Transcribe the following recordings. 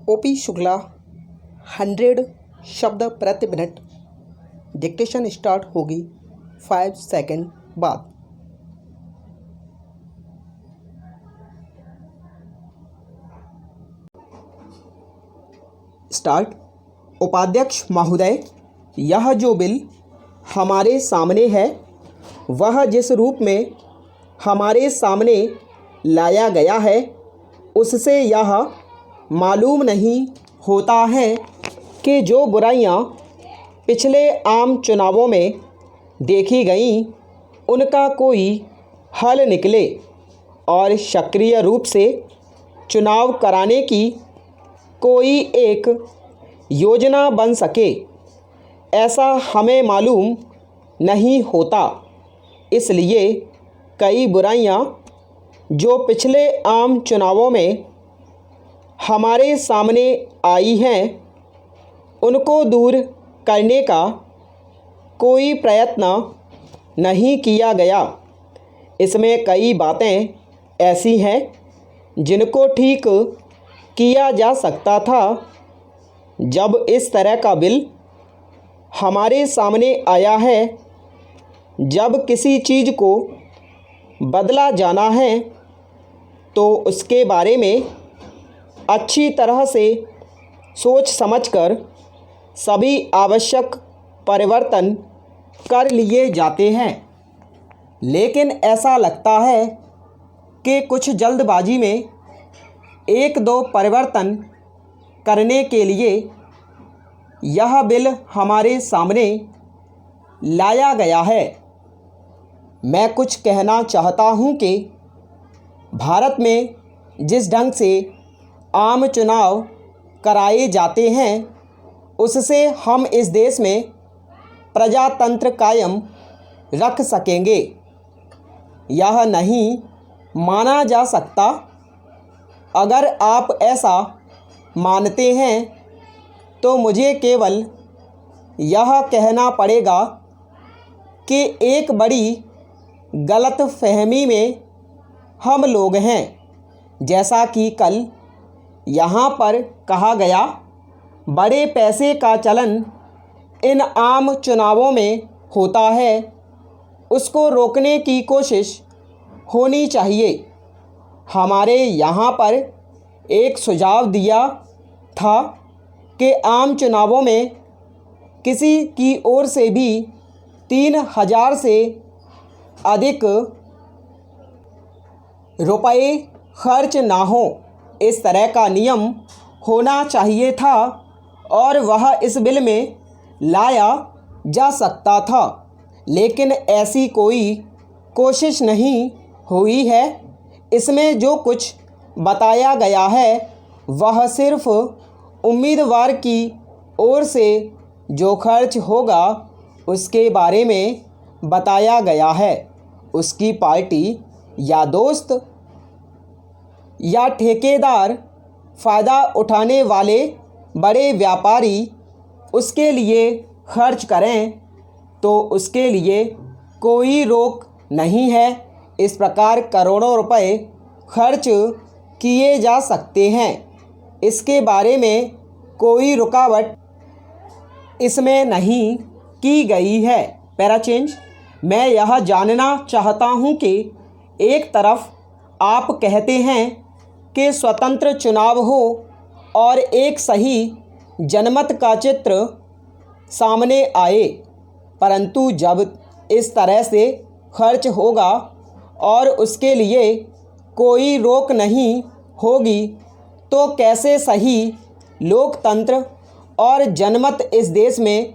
OP Shukla 100 शब्द प्रति minute. Dictation start होगी 5 सेकंड बाद। स्टार्ट। उपाध्यक्ष महोदय, यह जो बिल हमारे सामने है वह जिस रूप में हमारे सामने लाया गया है उससे यह मालूम नहीं होता है कि जो बुराइयां पिछले आम चुनावों में देखी गईं उनका कोई हल निकले और सक्रिय रूप से चुनाव कराने की कोई एक योजना बन सके, ऐसा हमें मालूम नहीं होता। इसलिए कई बुराइयां जो पिछले आम चुनावों में हमारे सामने आई हैं उनको दूर करने का कोई प्रयत्न नहीं किया गया। इसमें कई बातें ऐसी हैं जिनको ठीक किया जा सकता था। जब इस तरह का बिल हमारे सामने आया है, जब किसी चीज़ को बदला जाना है तो उसके बारे में अच्छी तरह से सोच समझकर सभी आवश्यक परिवर्तन कर लिए जाते हैं। लेकिन ऐसा लगता है कि कुछ जल्दबाजी में एक दो परिवर्तन करने के लिए यह बिल हमारे सामने लाया गया है। मैं कुछ कहना चाहता हूं कि भारत में जिस ढंग से आम चुनाव कराए जाते हैं उससे हम इस देश में प्रजातंत्र कायम रख सकेंगे। यह नहीं माना जा सकता। अगर आप ऐसा मानते हैं तो मुझे केवल यह कहना पड़ेगा कि एक बड़ी गलतफहमी में हम लोग हैं। जैसा कि कल यहाँ पर कहा गया, बड़े पैसे का चलन इन आम चुनावों में होता है, उसको रोकने की कोशिश होनी चाहिए। हमारे यहाँ पर एक सुझाव दिया था कि आम चुनावों में किसी की ओर से भी 3000 से अधिक रुपए खर्च ना हो, इस तरह का नियम होना चाहिए था और वह इस बिल में लाया जा सकता था। लेकिन ऐसी कोई कोशिश नहीं हुई है। इसमें जो कुछ बताया गया है वह सिर्फ उम्मीदवार की ओर से जो खर्च होगा उसके बारे में बताया गया है। उसकी पार्टी या दोस्त या ठेकेदार, फ़ायदा उठाने वाले बड़े व्यापारी उसके लिए खर्च करें तो उसके लिए कोई रोक नहीं है। इस प्रकार करोड़ों रुपए खर्च किए जा सकते हैं। इसके बारे में कोई रुकावट इसमें नहीं की गई है। Para change. मैं यह जानना चाहता हूं कि एक तरफ आप कहते हैं कि स्वतंत्र चुनाव हो और एक सही जनमत का चित्र सामने आए, परंतु जब इस तरह से खर्च होगा और उसके लिए कोई रोक नहीं होगी तो कैसे सही लोकतंत्र और जनमत इस देश में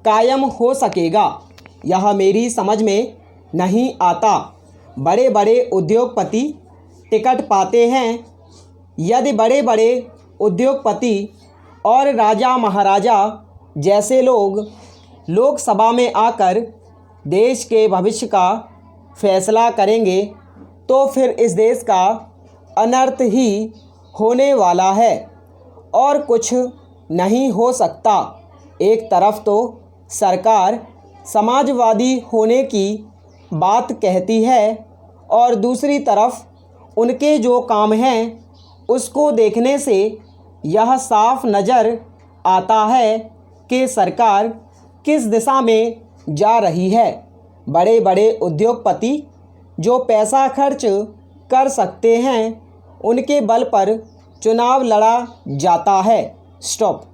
कायम हो सकेगा? यह मेरी समझ में नहीं आता। बड़े बड़े उद्योगपति टिकट पाते हैं। यदि बड़े बड़े उद्योगपति और राजा महाराजा जैसे लोग लोकसभा में आकर देश के भविष्य का फैसला करेंगे तो फिर इस देश का अनर्थ ही होने वाला है और कुछ नहीं हो सकता। एक तरफ तो सरकार समाजवादी होने की बात कहती है और दूसरी तरफ उनके जो काम हैं उसको देखने से यह साफ नज़र आता है कि सरकार किस दिशा में जा रही है। बड़े बड़े उद्योगपति जो पैसा खर्च कर सकते हैं उनके बल पर चुनाव लड़ा जाता है। स्टॉप।